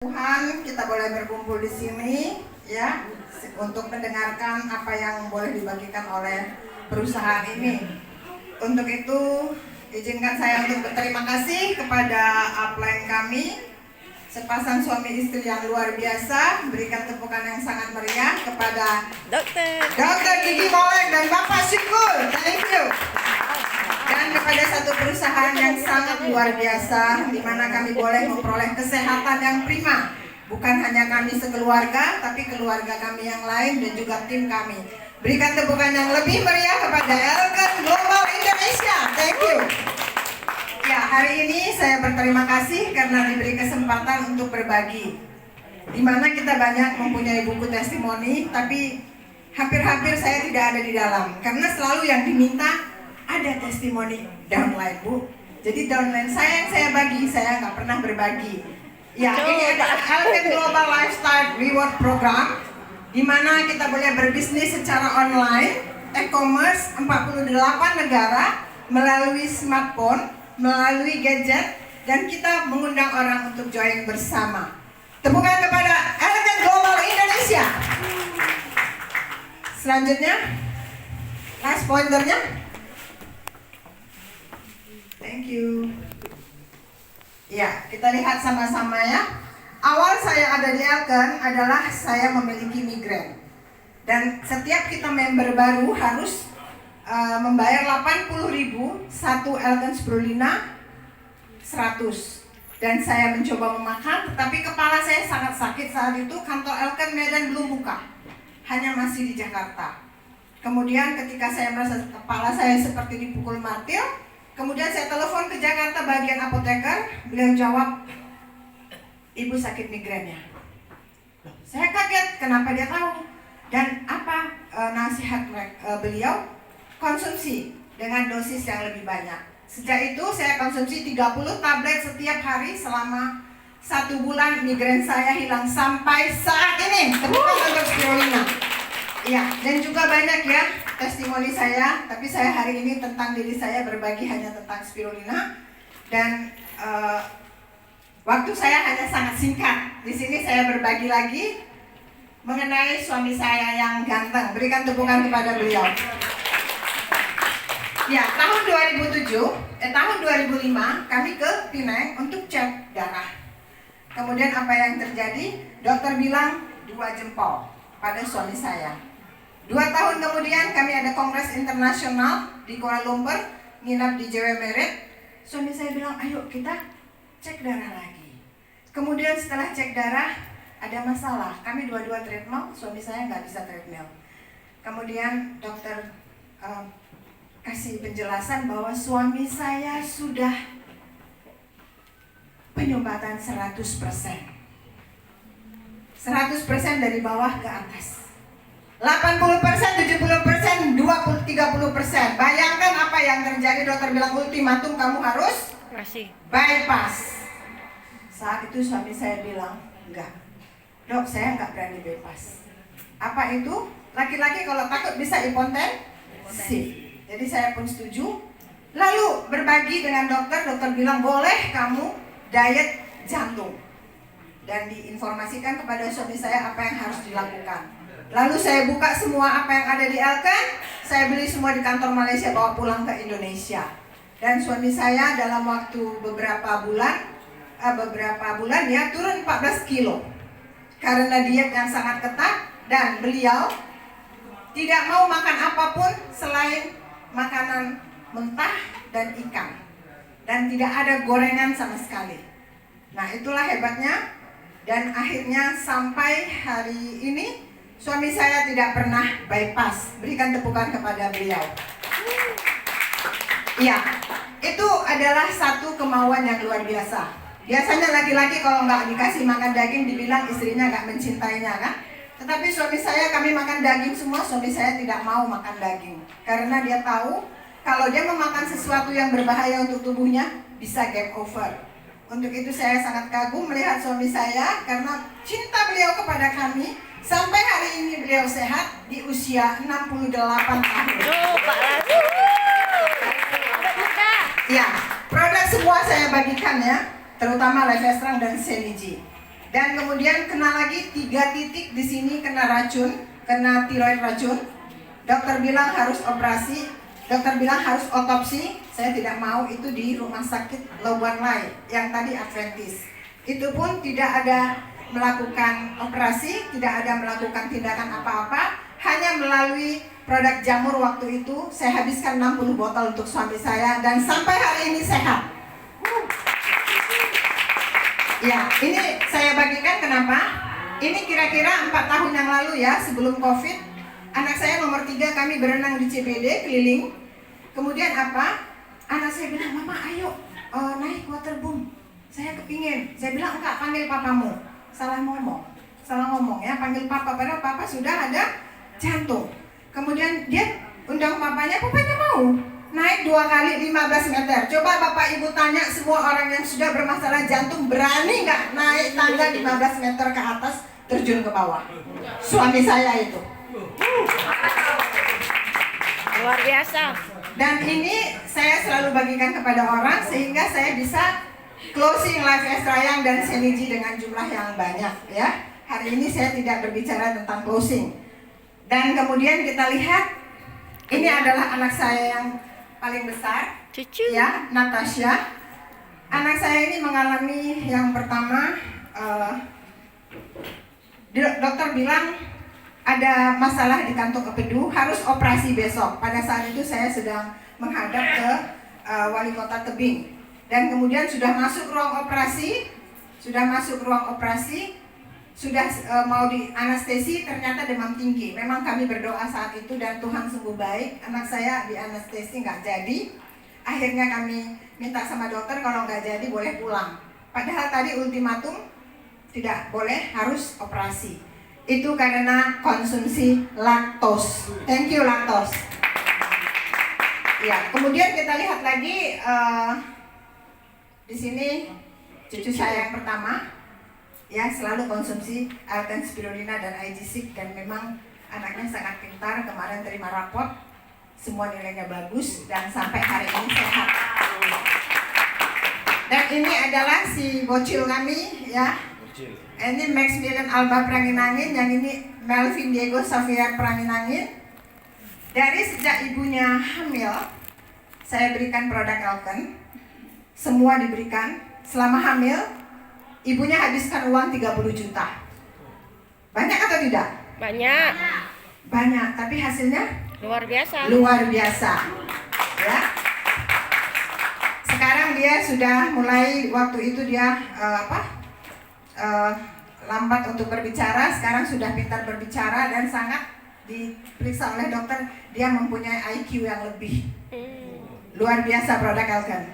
Tuhan, kita boleh berkumpul di sini ya untuk mendengarkan apa yang boleh dibagikan oleh perusahaan ini. Untuk itu izinkan saya untuk berterima kasih kepada upline kami, sepasang suami istri yang luar biasa. Berikan tepukan yang sangat meriah kepada Dr. Gigi Molek dan Bapak Syukul. Thank you. Dan kepada satu perusahaan yang sangat luar biasa, di mana kami boleh memperoleh kesehatan yang prima. Bukan hanya kami sekeluarga, tapi keluarga kami yang lain dan juga tim kami. Berikan tepukan yang lebih meriah kepada Elken Global Indonesia. Thank you. Ya, hari ini saya berterima kasih karena diberi kesempatan untuk berbagi. Di mana kita banyak mempunyai buku testimoni, tapi hampir-hampir saya tidak ada di dalam. Karena selalu yang diminta ada testimoni downline, Bu. Jadi downline saya yang saya bagi, saya nggak pernah berbagi. Ya, ini ada Elken Global Lifestyle Reward Program, di mana kita boleh berbisnis secara online, e-commerce 48 negara, melalui smartphone, melalui gadget, dan kita mengundang orang untuk join bersama. Tepukan kepada Elken Global Indonesia. Selanjutnya, last pointernya. Thank you. Ya, kita lihat sama-sama ya. Awal saya ada di Elken adalah saya memiliki migrain. Dan setiap kita member baru harus membayar 80.000 satu Elken spirulina 100. Dan saya mencoba memakan, tetapi kepala saya sangat sakit saat itu. Kantor Elken Medan belum buka, hanya masih di Jakarta. Kemudian ketika saya merasa kepala saya seperti dipukul martil, kemudian saya telepon ke Jakarta bagian apoteker, beliau jawab, ibu sakit migrainnya. Saya kaget, kenapa dia tahu? Dan apa nasihat beliau? Konsumsi dengan dosis yang lebih banyak. Sejak itu saya konsumsi 30 tablet setiap hari selama 1 bulan, migrain saya hilang sampai saat ini. Tepukan untuk spirulina. Ya, dan juga banyak ya testimoni saya, tapi saya hari ini tentang diri saya berbagi hanya tentang spirulina. Dan waktu saya hanya sangat singkat. Di sini saya berbagi lagi mengenai suami saya yang ganteng. Berikan tepukan kepada beliau. Ya, tahun 2005 kami ke Pineng untuk cek darah. Kemudian apa yang terjadi? Dokter bilang 2 jempol pada suami saya. 2 tahun kemudian kami ada kongres internasional di Kuala Lumpur, nginap di JW Merit. Suami saya bilang, ayo kita cek darah lagi. Kemudian setelah cek darah, ada masalah. Kami dua-dua treadmill, suami saya nggak bisa treadmill. Kemudian dokter kasih penjelasan bahwa suami saya sudah penyumbatan 100%. 100% dari bawah ke atas. 80%, 70%, 20, 30%. Bayangkan apa yang terjadi. Dokter bilang ultimatum, kamu harus bypass. Saat itu suami saya bilang, enggak, dok, saya enggak berani bypass. Apa itu? Laki-laki kalau takut bisa impotensi. Jadi saya pun setuju. Lalu berbagi dengan dokter. Dokter bilang boleh kamu diet jantung. Dan diinformasikan kepada suami saya apa yang harus dilakukan. Lalu saya buka semua apa yang ada di Elken, saya beli semua di kantor Malaysia, bawa pulang ke Indonesia. Dan suami saya dalam waktu beberapa bulan ya turun 14 kilo. Karena diet yang sangat ketat, dan beliau tidak mau makan apapun selain makanan mentah dan ikan. Dan tidak ada gorengan sama sekali. Nah, itulah hebatnya. Dan akhirnya sampai hari ini suami saya tidak pernah bypass. Berikan tepukan kepada beliau. Ya, itu adalah satu kemauan yang luar biasa. Biasanya laki-laki kalau nggak dikasih makan daging dibilang istrinya nggak mencintainya kan. Tetapi suami saya, kami makan daging semua, suami saya tidak mau makan daging. Karena dia tahu kalau dia memakan sesuatu yang berbahaya untuk tubuhnya, bisa game over. Untuk itu saya sangat kagum melihat suami saya karena cinta beliau kepada kami. Sampai hari ini beliau sehat di usia 68 tahun. Ya, produk semua saya bagikan ya, terutama Levestrang dan Seligi. Dan kemudian kena lagi 3 titik di sini, kena racun, kena tiroid racun. Dokter bilang harus operasi, dokter bilang harus otopsi. Saya tidak mau, itu di rumah sakit Lobanlai yang tadi Adventist. Itu pun tidak ada melakukan operasi, tidak ada melakukan tindakan apa-apa, hanya melalui produk jamur. Waktu itu saya habiskan 60 botol untuk suami saya dan sampai hari ini sehat. Ya, ini saya bagikan kenapa? Ini kira-kira 4 tahun yang lalu ya, sebelum COVID. Anak saya nomor 3, kami berenang di CBD keliling. Kemudian apa? Anak saya bilang, "Mama ayo naik waterboom. Saya kepingin." Saya bilang, "Enggak, panggil papamu." Salah ngomong ya, panggil papa, padahal papa sudah ada jantung. Kemudian dia undang papanya mau naik 2 kali 15 meter. Coba Bapak Ibu tanya semua orang yang sudah bermasalah jantung, berani nggak naik tangga 15 meter ke atas terjun ke bawah? Suami saya itu. Luar biasa. Dan ini saya selalu bagikan kepada orang sehingga saya bisa closing Life Estrayang dan Seniji dengan jumlah yang banyak ya. Hari ini saya tidak berbicara tentang closing. Dan kemudian kita lihat ini adalah anak saya yang paling besar, Cucu. ya, Natasha. Anak saya ini mengalami yang pertama, dokter bilang ada masalah di kantong empedu, harus operasi besok. Pada saat itu saya sedang menghadap ke wali kota Tebing, dan kemudian sudah masuk ruang operasi, sudah mau di anestesi, ternyata demam tinggi. Memang kami berdoa saat itu dan Tuhan sungguh baik. Anak saya di anestesi nggak jadi. Akhirnya kami minta sama dokter kalau nggak jadi boleh pulang. Padahal tadi ultimatum tidak boleh, harus operasi. Itu karena konsumsi laktos. Thank you laktos. Ya, kemudian kita lihat lagi di sini cucu saya yang pertama. Ya, selalu konsumsi Alten Spirulina dan IG6 dan memang anaknya sangat pintar. Kemarin terima rapot, semua nilainya bagus dan sampai hari ini sehat. Dan ini adalah si bocil kami ya. Ini Maximilian Alba Pranginangin, yang ini Melvin Diego Xavier Pranginangin. Dari sejak ibunya hamil, saya berikan produk Alten. Semua diberikan selama hamil. Ibunya habiskan uang 30 juta. Banyak atau tidak? Banyak. Banyak, tapi hasilnya Luar biasa. luar biasa. Ya. Sekarang dia sudah mulai, waktu itu dia lambat untuk berbicara, sekarang sudah pintar berbicara dan sangat diperiksa oleh dokter, dia mempunyai IQ yang lebih. Luar biasa produk Alken.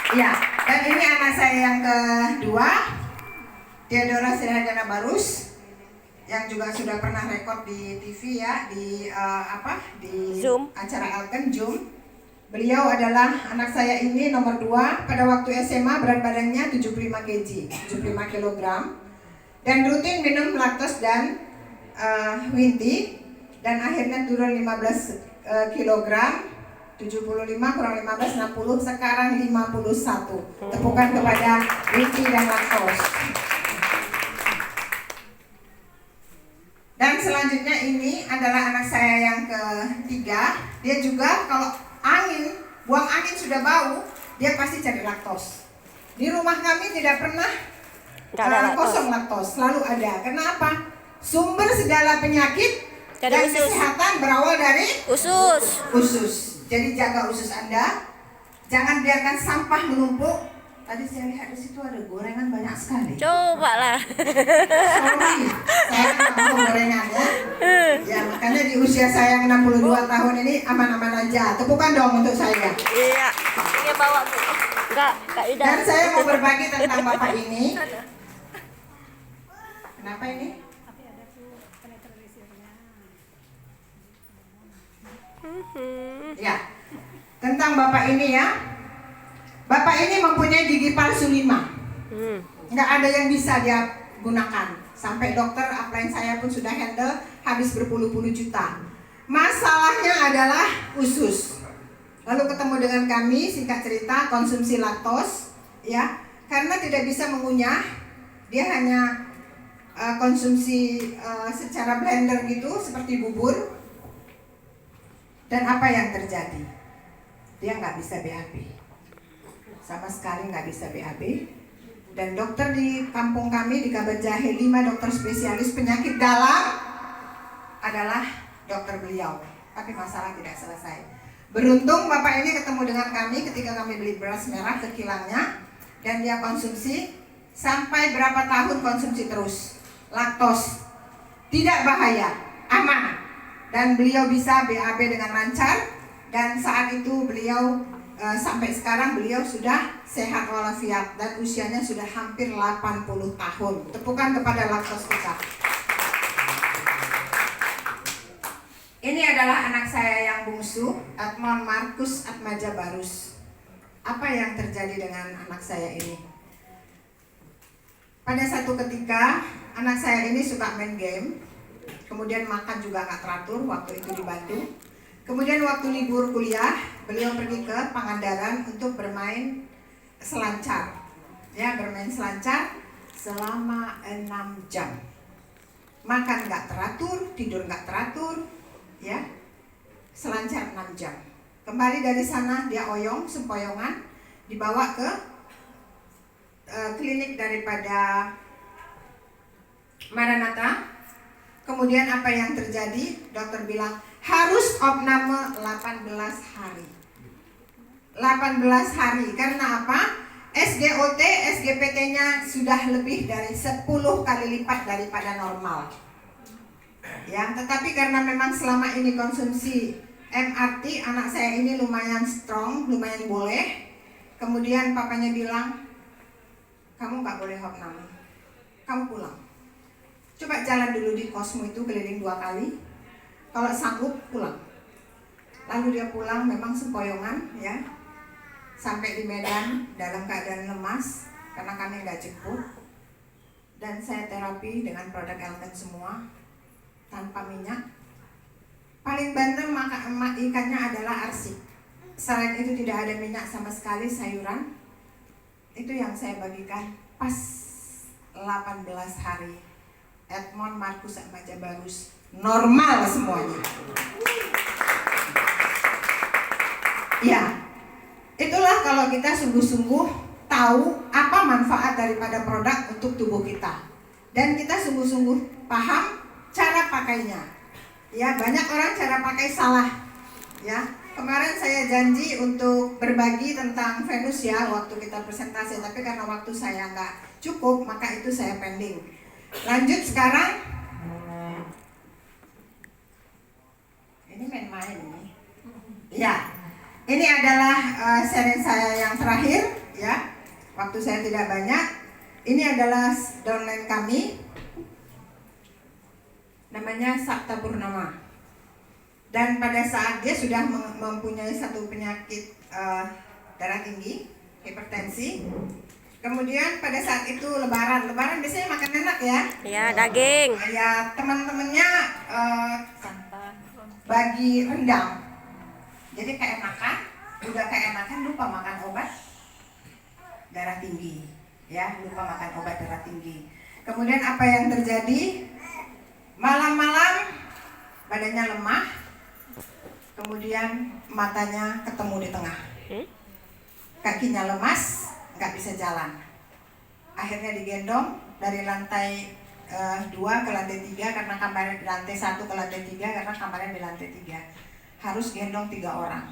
Ya, dan ini anak saya yang kedua, Theodora Sirhajana Barus, yang juga sudah pernah rekod di TV ya, di di Zoom. acara Alken Zoom. Beliau adalah anak saya ini nomor 2, pada waktu SMA berat badannya 75 kg, dan rutin minum laktos dan Winti, dan akhirnya turun 15 kg. 75 kurang 15, 60, sekarang 51. Tepukan kepada Winti dan laktos. Dan selanjutnya ini adalah anak saya yang ketiga. Dia juga kalau buang angin sudah bau, dia pasti cari laktos. Di rumah kami tidak pernah kosong laktos, selalu ada. Kenapa? Sumber segala penyakit dan kesehatan berawal dari usus. Jadi jaga usus Anda, jangan biarkan sampah menumpuk. Tadi saya lihat di situ ada gorengan banyak sekali. Coba lah. Sorry, saya nggak mau gorengan ya. Ya, makanya di usia saya yang 62 tahun ini aman-aman aja. Tepukan dong untuk saya. Iya. Ini bawa Bu. Enggak, Kak Ida. Dan saya mau berbagi tentang bapak ini. Kenapa ini? Ya, tentang bapak ini ya. Bapak ini mempunyai gigi palsu 5. Nggak ada yang bisa dia gunakan. Sampai dokter upline saya pun sudah handle, habis berpuluh-puluh juta. Masalahnya adalah usus. Lalu ketemu dengan kami, singkat cerita, konsumsi laktos, ya. karena tidak bisa mengunyah, dia hanya konsumsi secara blender gitu seperti bubur. Dan apa yang terjadi? Dia nggak bisa BAB, sama sekali nggak bisa BAB. Dan dokter di kampung kami di Kabanjahe 5 dokter spesialis penyakit dalam adalah dokter beliau, tapi masalah tidak selesai. Beruntung bapak ini ketemu dengan kami ketika kami beli beras merah ke kilangnya, dan dia konsumsi sampai berapa tahun konsumsi terus, laktos, tidak bahaya, aman. Dan beliau bisa BAB dengan lancar, dan saat itu beliau sampai sekarang beliau sudah sehat walafiat dan usianya sudah hampir 80 tahun. Tepukan kepada laktos kita. Ini adalah anak saya yang bungsu, Edmond Markus Atmajabarus. Apa yang terjadi dengan anak saya ini? Pada satu ketika anak saya ini suka main game. Kemudian makan juga nggak teratur waktu itu di Bandung. Kemudian waktu libur kuliah, beliau pergi ke Pangandaran untuk bermain selancar. Ya, bermain selancar selama 6 jam. Makan nggak teratur, tidur nggak teratur, ya. Selancar 6 jam. Kembali dari sana dia oyong, sempoyongan, dibawa ke klinik daripada Maranatha. Kemudian apa yang terjadi? Dokter bilang harus opname 18 hari. 18 hari, karena apa? SGOT, SGPT-nya sudah lebih dari 10 kali lipat daripada normal. Ya, tetapi karena memang selama ini konsumsi MRT, anak saya ini lumayan strong, lumayan boleh. Kemudian papanya bilang, kamu nggak boleh opname, kamu pulang. Coba jalan dulu di Kosmo itu keliling 2 kali. Kalau sanggup pulang. Lalu dia pulang memang sempoyongan ya. Sampai di Medan dalam keadaan lemas karena kami nggak jemput. Dan saya terapi dengan produk Elten semua tanpa minyak. Paling banter ikannya adalah arsik. Selain itu tidak ada minyak sama sekali, sayuran. Itu yang saya bagikan pas 18 hari. Edmond Markus Atmajabarus normal semuanya. Ya, itulah kalau kita sungguh-sungguh tahu apa manfaat daripada produk untuk tubuh kita, dan kita sungguh-sungguh paham cara pakainya. Ya, banyak orang cara pakai salah. Ya, kemarin saya janji untuk berbagi tentang Venus ya waktu kita presentasi, tapi karena waktu saya nggak cukup maka itu saya pending. Lanjut sekarang. Ini main-main nih. Ya, ini adalah seri saya yang terakhir ya. Waktu saya tidak banyak. Ini adalah downline kami. Namanya Sabta Purnama. Dan pada saat dia sudah mempunyai satu penyakit darah tinggi, hipertensi. Kemudian pada saat itu lebaran biasanya makan enak ya. Ya, daging. Ya, teman-temannya bagi rendang. Jadi udah keenakan lupa makan obat darah tinggi. Ya, lupa makan obat darah tinggi. Kemudian apa yang terjadi? Malam-malam badannya lemah. Kemudian matanya ketemu di tengah. Kakinya lemas, nggak bisa jalan. Akhirnya digendong dari lantai 2 ke lantai 3 karena kamarnya di lantai 1 ke lantai 3 karena kamarnya di lantai 3. Harus gendong 3 orang.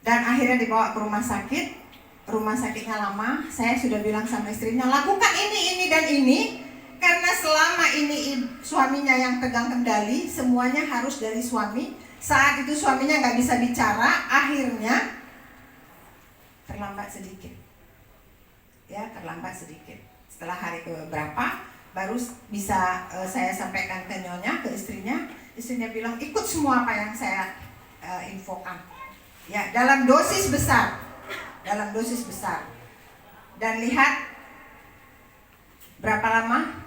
Dan akhirnya dibawa ke rumah sakit. Rumah sakitnya lama. Saya sudah bilang sama istrinya, lakukan ini dan ini, karena selama ini suaminya yang pegang kendali, semuanya harus dari suami. Saat itu suaminya nggak bisa bicara, akhirnya terlambat sedikit. Ya, terlambat sedikit. Setelah hari keberapa baru bisa saya sampaikan ke nyonya, ke istrinya. Istrinya bilang ikut semua apa yang saya infokan. Ya, dalam dosis besar. Dan lihat berapa lama.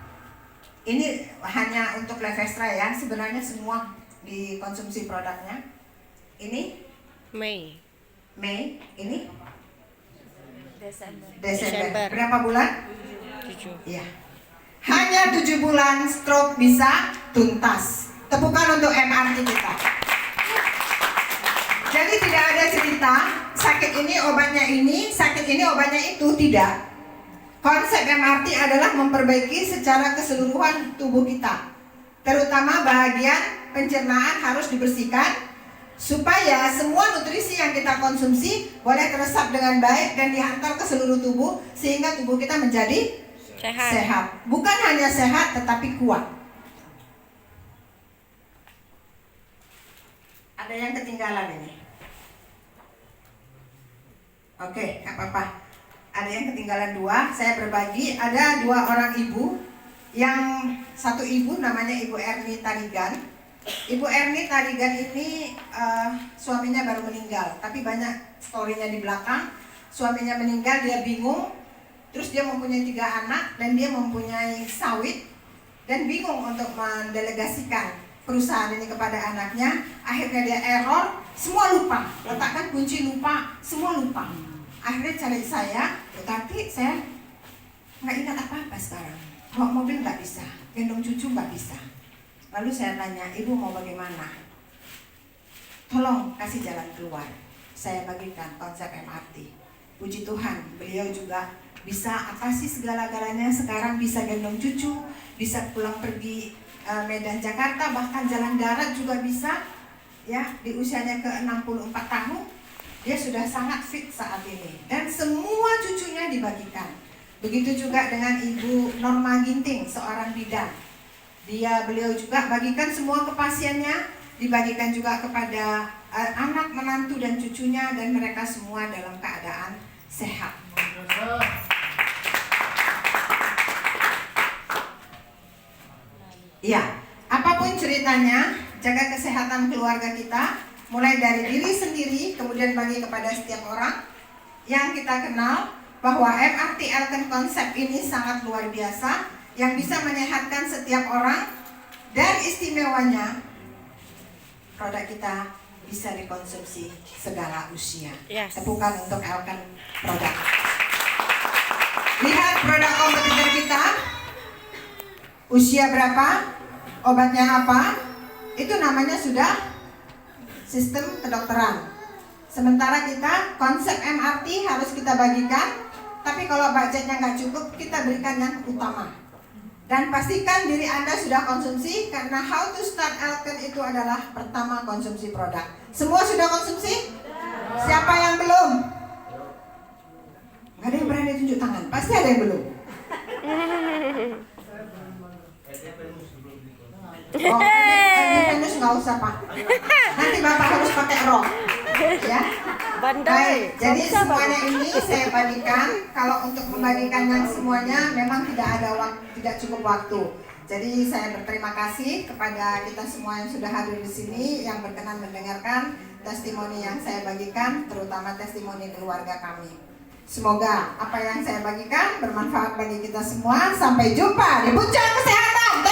Ini hanya untuk Levestra ya. Sebenarnya semua dikonsumsi produknya. Ini Mei. Mei, ini Desember. Berapa bulan? 7. Iya. Hanya 7 bulan stroke bisa tuntas. Tepukan untuk MRT kita. Jadi tidak ada cerita sakit ini obatnya ini, sakit ini obatnya itu, tidak. Konsep MRT adalah memperbaiki secara keseluruhan tubuh kita. Terutama bagian pencernaan harus dibersihkan supaya semua nutrisi yang kita konsumsi boleh teresap dengan baik dan dihantar ke seluruh tubuh sehingga tubuh kita menjadi sehat. Bukan hanya sehat tetapi kuat. Ada yang ketinggalan ini. Oke, nggak apa-apa. Ada yang ketinggalan 2. Saya berbagi. Ada 2 orang ibu. Yang satu ibu namanya Ibu Erni Tarigan. Ibu Erni Tarigan ini suaminya baru meninggal, tapi banyak story-nya di belakang. Suaminya meninggal, dia bingung. Terus dia mempunyai 3 anak dan dia mempunyai sawit dan bingung untuk mendelegasikan perusahaan ini kepada anaknya. Akhirnya dia error, semua lupa. Letakkan kunci lupa, semua lupa. Akhirnya cari saya, tapi saya nggak ingat apa-apa sekarang. Bawa mobil nggak bisa, gendong cucu nggak bisa. Lalu saya tanya, ibu mau bagaimana? Tolong kasih jalan keluar. Saya bagikan konsep MRT. Puji Tuhan, beliau juga bisa atasi segala-galanya. Sekarang bisa gendong cucu, bisa pulang pergi Medan Jakarta, bahkan jalan darat juga bisa. Ya, di usianya ke 64 tahun, dia sudah sangat fit saat ini. Dan semua cucunya dibagikan. Begitu juga dengan Ibu Norma Ginting, seorang bidan. Beliau juga bagikan semua ke pasiennya, dibagikan juga kepada anak, menantu dan cucunya, dan mereka semua dalam keadaan sehat. Ya, apapun ceritanya, jaga kesehatan keluarga kita, mulai dari diri sendiri, kemudian bagi kepada setiap orang yang kita kenal, bahwa MRT Elken konsep ini sangat luar biasa, yang bisa menyehatkan setiap orang. Dan istimewanya, produk kita bisa dikonsumsi segala usia. Yes. Tepukan untuk Elken produk. Lihat produk kompetitor kita, usia berapa, obatnya apa, itu namanya sudah sistem kedokteran. Sementara kita konsep MRT harus kita bagikan, tapi kalau budgetnya nggak cukup, kita berikan yang utama. Dan pastikan diri Anda sudah konsumsi, karena How to Start Elken itu adalah pertama konsumsi produk. Semua sudah konsumsi? Siapa yang belum? Nggak ada yang berani tunjuk tangan, pasti ada yang belum. Oh, Venus nggak usah Pak. Nanti Bapak harus pakai rok. Ya. Baik, jadi semuanya ini saya bagikan. Kalau untuk membagikan yang semuanya memang tidak cukup waktu. Jadi saya berterima kasih kepada kita semua yang sudah hadir di sini, yang berkenan mendengarkan testimoni yang saya bagikan, terutama testimoni keluarga kami. Semoga apa yang saya bagikan bermanfaat bagi kita semua. Sampai jumpa di Puncak Kesehatan.